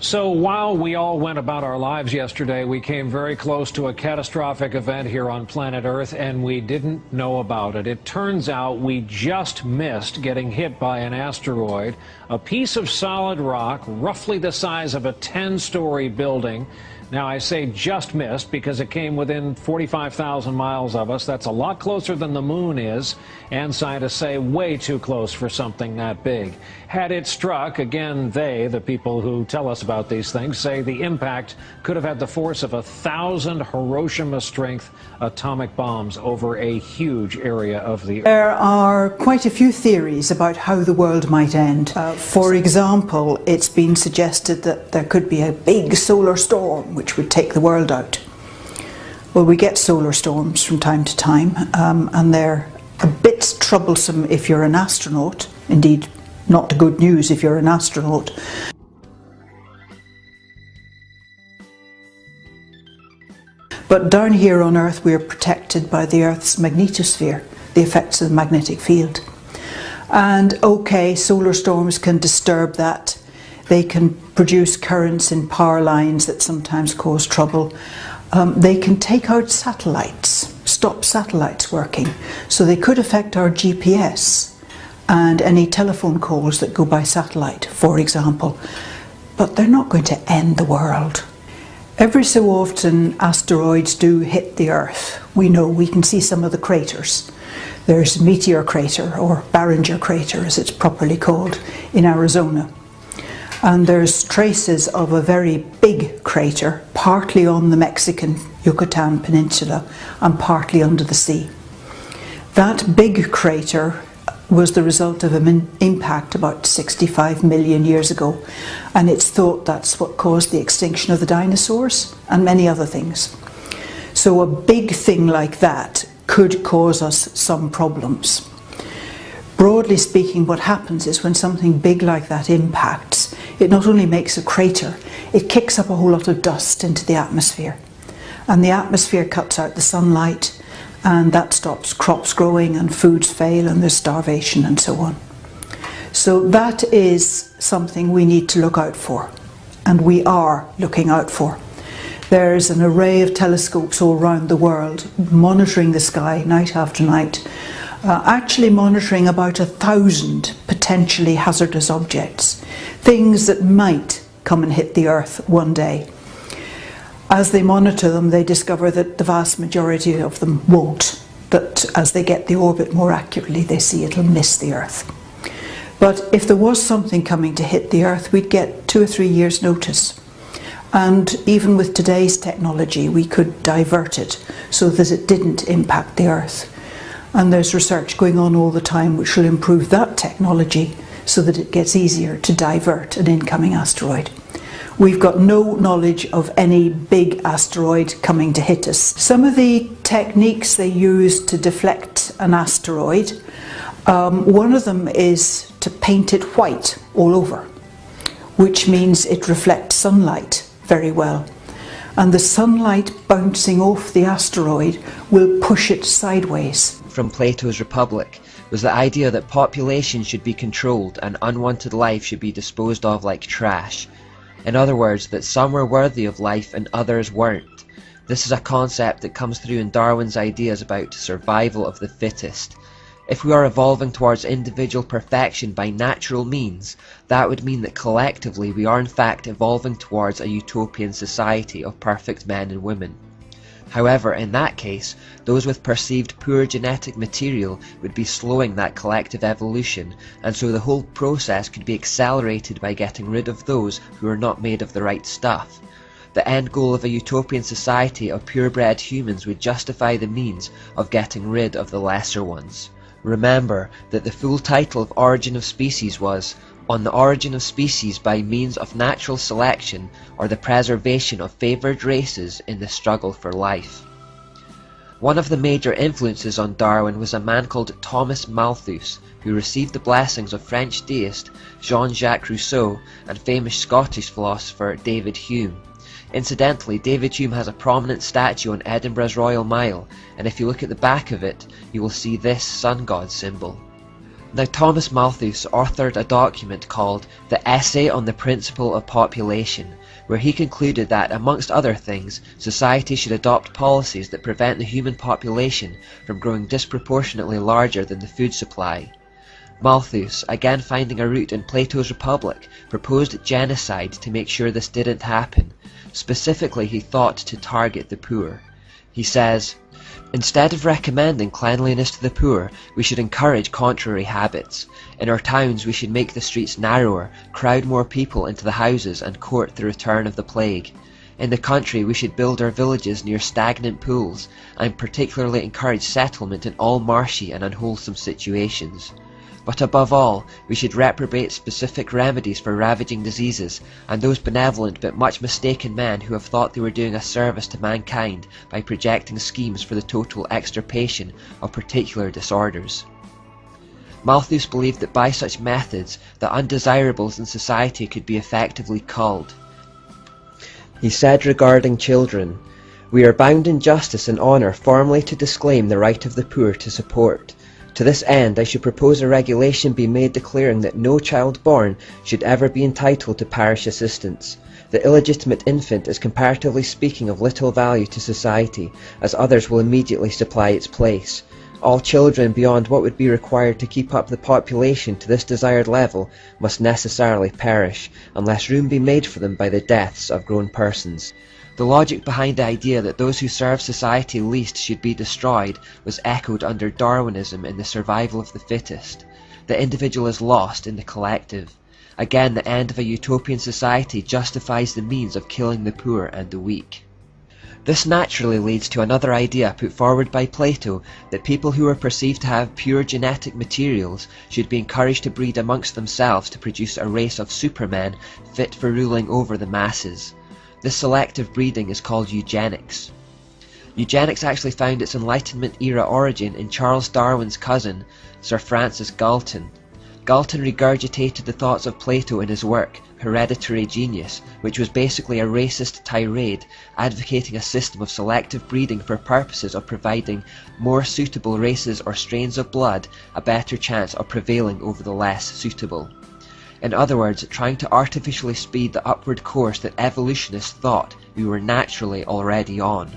So while we all went about our lives yesterday, we came very close to a catastrophic event here on planet Earth, and we didn't know about it. It turns out we just missed getting hit by an asteroid, a piece of solid rock roughly the size of a 10-story building. Now, I say just missed because it came within 45,000 miles of us. That's a lot closer than the moon is, and scientists say way too close for something that big. Had it struck, again, the people who tell us about these things, say the impact could have had the force of 1,000 Hiroshima-strength atomic bombs over a huge area of the Earth. There are quite a few theories about how the world might end. For example, it's been suggested that there could be a big solar storm which would take the world out. Well, we get solar storms from time to time, and they're a bit troublesome if you're an astronaut. Indeed, not good news if you're an astronaut. But down here on Earth, we're protected by the Earth's magnetosphere, the effects of the magnetic field. And okay, solar storms can disturb that. They can produce currents in power lines that sometimes cause trouble. They can take out satellites, stop satellites working. So they could affect our GPS and any telephone calls that go by satellite, for example. But they're not going to end the world. Every so often asteroids do hit the Earth. We know, we can see some of the craters. There's Meteor Crater, or Barringer Crater as it's properly called, in Arizona. And there's traces of a very big crater, partly on the Mexican Yucatan Peninsula and partly under the sea. That big crater was the result of an impact about 65 million years ago, and it's thought that's what caused the extinction of the dinosaurs and many other things. So a big thing like that could cause us some problems. Broadly speaking, what happens is when something big like that impacts, it not only makes a crater, it kicks up a whole lot of dust into the atmosphere. And the atmosphere cuts out the sunlight, and that stops crops growing and foods fail and there's starvation and so on. So that is something we need to look out for, and we are looking out for. There's an array of telescopes all around the world monitoring the sky night after night, actually monitoring about 1,000 potentially hazardous objects, things that might come and hit the Earth one day. As they monitor them, they discover that the vast majority of them won't, that as they get the orbit more accurately, they see it'll miss the Earth. But if there was something coming to hit the Earth, we'd get 2 or 3 years' notice. And even with today's technology, we could divert it so that it didn't impact the Earth. And there's research going on all the time which will improve that technology so that it gets easier to divert an incoming asteroid. We've got no knowledge of any big asteroid coming to hit us. Some of the techniques they use to deflect an asteroid, one of them is to paint it white all over, which means it reflects sunlight very well. And the sunlight bouncing off the asteroid will push it sideways. From Plato's Republic was the idea that population should be controlled and unwanted life should be disposed of like trash. In other words, that some were worthy of life and others weren't. This is a concept that comes through in Darwin's ideas about survival of the fittest. If we are evolving towards individual perfection by natural means, that would mean that collectively we are in fact evolving towards a utopian society of perfect men and women. However, in that case, those with perceived poor genetic material would be slowing that collective evolution, and so the whole process could be accelerated by getting rid of those who are not made of the right stuff. The end goal of a utopian society of purebred humans would justify the means of getting rid of the lesser ones. Remember that the full title of Origin of Species was On the Origin of Species by Means of Natural Selection or the Preservation of Favoured Races in the Struggle for Life. One of the major influences on Darwin was a man called Thomas Malthus, who received the blessings of French deist Jean-Jacques Rousseau and famous Scottish philosopher David Hume. Incidentally, David Hume has a prominent statue on Edinburgh's Royal Mile, and if you look at the back of it, you will see this sun god symbol. Now, Thomas Malthus authored a document called The Essay on the Principle of Population, where he concluded that, amongst other things, society should adopt policies that prevent the human population from growing disproportionately larger than the food supply. Malthus, again finding a root in Plato's Republic, proposed genocide to make sure this didn't happen. Specifically, he thought to target the poor. He says, "Instead of recommending cleanliness to the poor, we should encourage contrary habits. In our towns we should make the streets narrower, crowd more people into the houses, and court the return of the plague. In the country we should build our villages near stagnant pools, and particularly encourage settlement in all marshy and unwholesome situations. But above all, we should reprobate specific remedies for ravaging diseases, and those benevolent but much mistaken men who have thought they were doing a service to mankind by projecting schemes for the total extirpation of particular disorders." Malthus believed that by such methods, the undesirables in society could be effectively culled. He said regarding children, "We are bound in justice and honour formally to disclaim the right of the poor to support. To this end, I should propose a regulation be made declaring that no child born should ever be entitled to parish assistance. The illegitimate infant is comparatively speaking of little value to society, as others will immediately supply its place. All children beyond what would be required to keep up the population to this desired level must necessarily perish, unless room be made for them by the deaths of grown persons." The logic behind the idea that those who serve society least should be destroyed was echoed under Darwinism in the survival of the fittest. The individual is lost in the collective. Again, the end of a utopian society justifies the means of killing the poor and the weak. This naturally leads to another idea put forward by Plato, that people who are perceived to have pure genetic materials should be encouraged to breed amongst themselves to produce a race of supermen fit for ruling over the masses. This selective breeding is called eugenics. Eugenics actually found its Enlightenment-era origin in Charles Darwin's cousin, Sir Francis Galton. Galton regurgitated the thoughts of Plato in his work, Hereditary Genius, which was basically a racist tirade advocating a system of selective breeding for purposes of providing more suitable races or strains of blood a better chance of prevailing over the less suitable. In other words, trying to artificially speed the upward course that evolutionists thought we were naturally already on.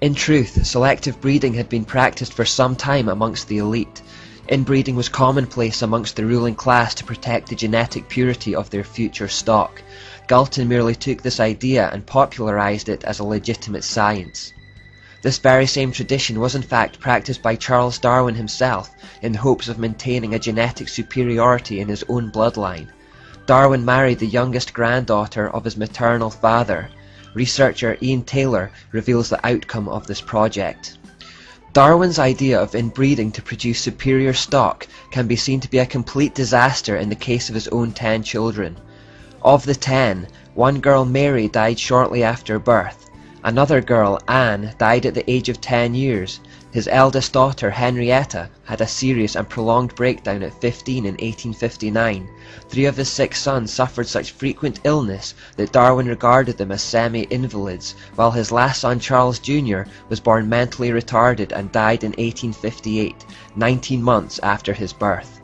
In truth, selective breeding had been practiced for some time amongst the elite. Inbreeding was commonplace amongst the ruling class to protect the genetic purity of their future stock. Galton merely took this idea and popularized it as a legitimate science. This very same tradition was in fact practiced by Charles Darwin himself in the hopes of maintaining a genetic superiority in his own bloodline. Darwin married the youngest granddaughter of his maternal father. Researcher Ian Taylor reveals the outcome of this project. Darwin's idea of inbreeding to produce superior stock can be seen to be a complete disaster in the case of his own 10 children. Of the 10, one girl, Mary, died shortly after birth. Another girl, Anne, died at the age of 10 years. His eldest daughter, Henrietta, had a serious and prolonged breakdown at 15 in 1859. 3 of his 6 sons suffered such frequent illness that Darwin regarded them as semi-invalids, while his last son, Charles Jr., was born mentally retarded and died in 1858, 19 months after his birth.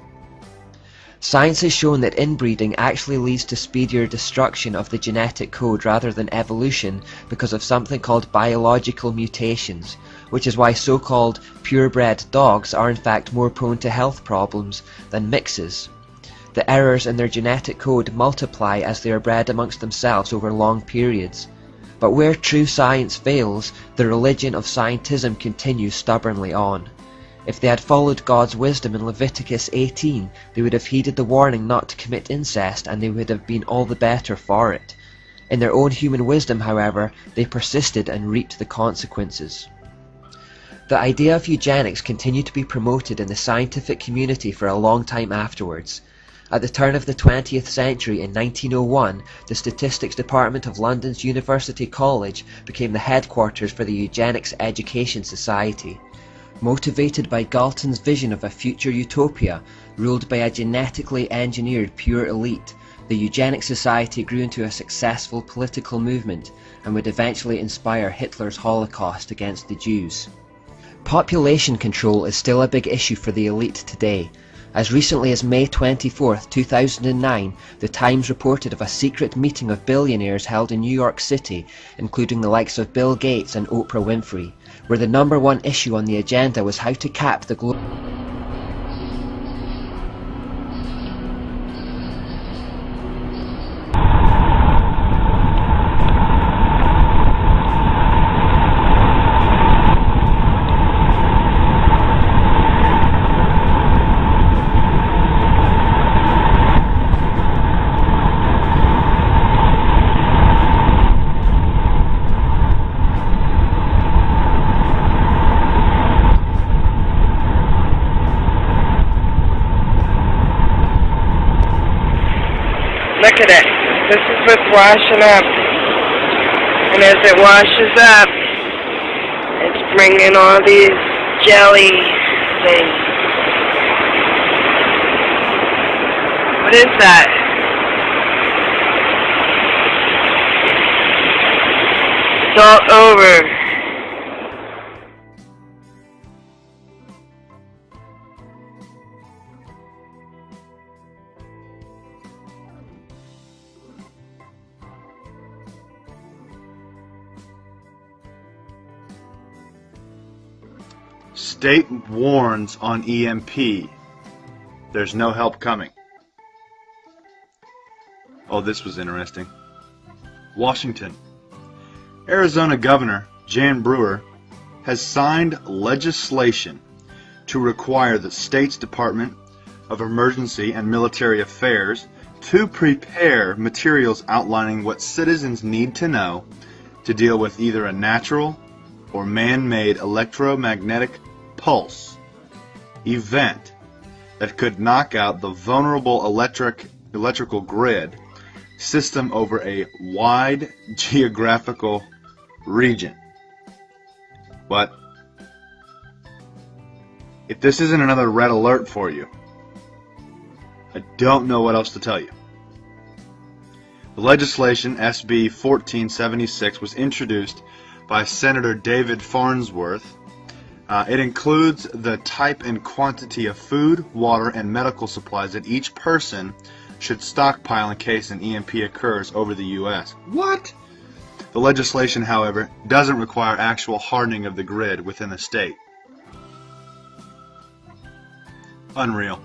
Science has shown that inbreeding actually leads to speedier destruction of the genetic code rather than evolution because of something called biological mutations, which is why so-called purebred dogs are in fact more prone to health problems than mixes. The errors in their genetic code multiply as they are bred amongst themselves over long periods. But where true science fails, the religion of scientism continues stubbornly on. If they had followed God's wisdom in Leviticus 18, they would have heeded the warning not to commit incest, and they would have been all the better for it. In their own human wisdom, however, they persisted and reaped the consequences. The idea of eugenics continued to be promoted in the scientific community for a long time afterwards. At the turn of the 20th century, in 1901, the Statistics Department of London's University College became the headquarters for the Eugenics Education Society. Motivated by Galton's vision of a future utopia, ruled by a genetically engineered pure elite, the Eugenics Society grew into a successful political movement and would eventually inspire Hitler's Holocaust against the Jews. Population control is still a big issue for the elite today. As recently as May 24, 2009, the Times reported of a secret meeting of billionaires held in New York City, including the likes of Bill Gates and Oprah Winfrey, where the #1 issue on the agenda was how to cap the global. Look at it. This is what's washing up. And as it washes up, it's bringing all these jelly things. What is that? It's all over. State warns on EMP. There's no help coming. Oh, this was interesting. Washington. Arizona Governor Jan Brewer has signed legislation to require the state's Department of Emergency and Military Affairs to prepare materials outlining what citizens need to know to deal with either a natural or man-made electromagnetic pulse event that could knock out the vulnerable electrical grid system over a wide geographical region. But if this isn't another red alert for you, I don't know what else to tell you. The legislation, SB 1476, was introduced by Senator David Farnsworth. It includes the type and quantity of food, water, and medical supplies that each person should stockpile in case an EMP occurs over the U.S. What? The legislation, however, doesn't require actual hardening of the grid within the state. Unreal.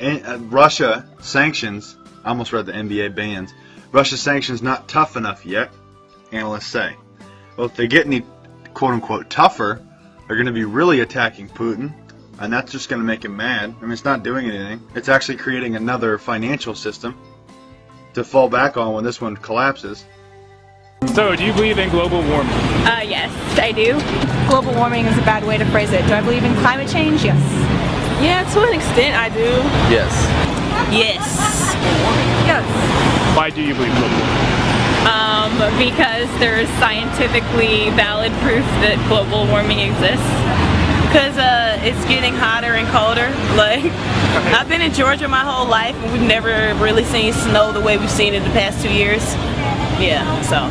And, Russia sanctions, I almost read the NBA bans, Russia sanctions not tough enough yet, analysts say. Well, if they get any quote-unquote tougher, they're going to be really attacking Putin, and that's just going to make him mad. I mean, it's not doing anything. It's actually creating another financial system to fall back on when this one collapses. So, do you believe in global warming? Yes, I do. Global warming is a bad way to phrase it. Do I believe in climate change? Yes. Yeah, to an extent I do. Yes. Yes. Yes. Why do you believe global warming? Because there is scientifically valid proof that global warming exists. Because it's getting hotter and colder. Like, I've been in Georgia my whole life and we've never really seen snow the way we've seen it the past 2 years. Yeah, so.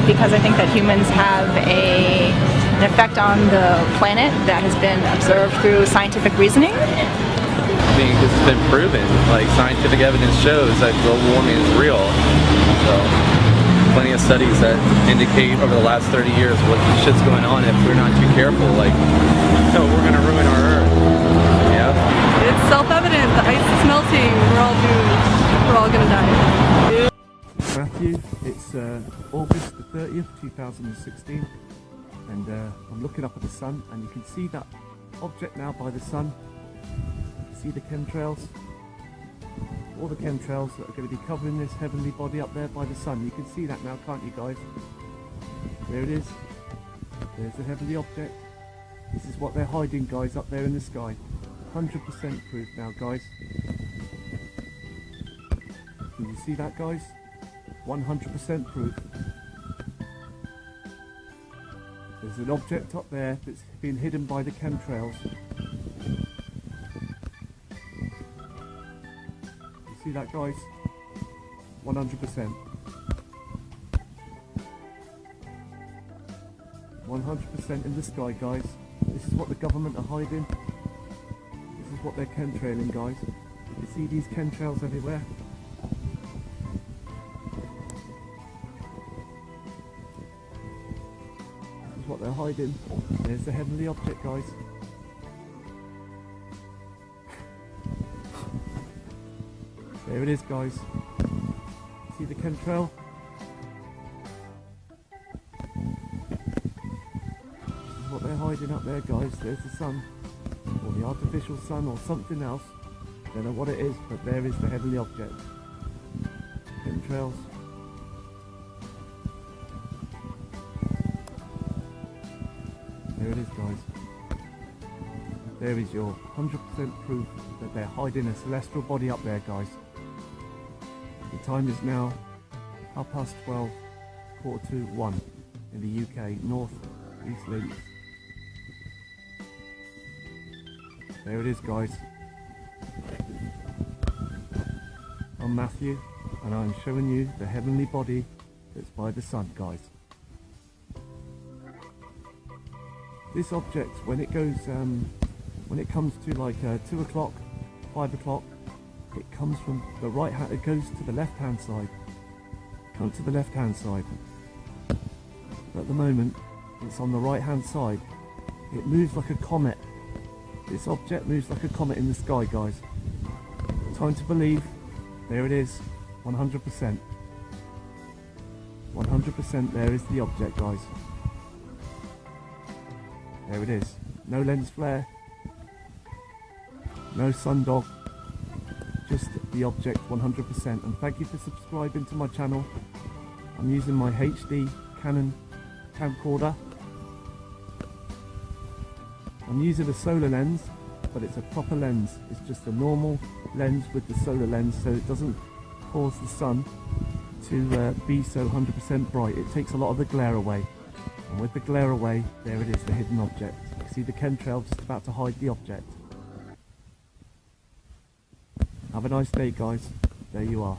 Because I think that humans have an effect on the planet that has been observed through scientific reasoning. I mean, because it's been proven, like scientific evidence shows that global warming is real. So, plenty of studies that indicate over the last 30 years what shit's going on if we're not too careful. Like, no, we're going to ruin our Earth. Yeah? It's self-evident. The ice is melting. We're all doomed. We're all going to die. Matthew, it's August the 30th, 2016, and I'm looking up at the sun, and you can see that object now by the sun. See the chemtrails? All the chemtrails that are going to be covering this heavenly body up there by the sun. You can see that now, can't you guys? There it is. There's the heavenly object. This is what they're hiding, guys, up there in the sky. 100% proof now, guys. Can you see that, guys? 100% proof. There's an object up there that's been hidden by the chemtrails. You see that, guys? 100%. 100% in the sky, guys. This is what the government are hiding. what they're chemtrailing, guys. You see these chemtrails everywhere? This is what they're hiding. There's the heavenly object, guys. There it is, guys. See the chemtrail? This is what they're hiding up there, guys. There's the sun, or the artificial sun, or something else. Don't know what it is, but there is the heavenly object. Chemtrails. There it is, guys. There is your 100% proof that they're hiding a celestial body up there, guys. The time is now 12:30, 1:45 in the UK, North East Links. There it is, guys. I'm Matthew, and I'm showing you the heavenly body that's by the sun, guys. This object, when it comes to like 2 o'clock, 5 o'clock, it comes from the right hand, it goes to the left hand side. Comes to the left hand side. At the moment, it's on the right hand side. It moves like a comet. This object moves like a comet in the sky, guys. Time to believe. There it is. 100%. 100% there is the object, guys. There it is. No lens flare. No sundog. Just the object 100%. And thank you for subscribing to my channel. I'm using my HD Canon camcorder. I'm using a solar lens, but it's a proper lens. It's just a normal lens with the solar lens, so it doesn't cause the sun to be so 100% bright. It takes a lot of the glare away. And with the glare away, there it is, the hidden object. You see the chemtrail just about to hide the object. Have a nice day, guys. There you are.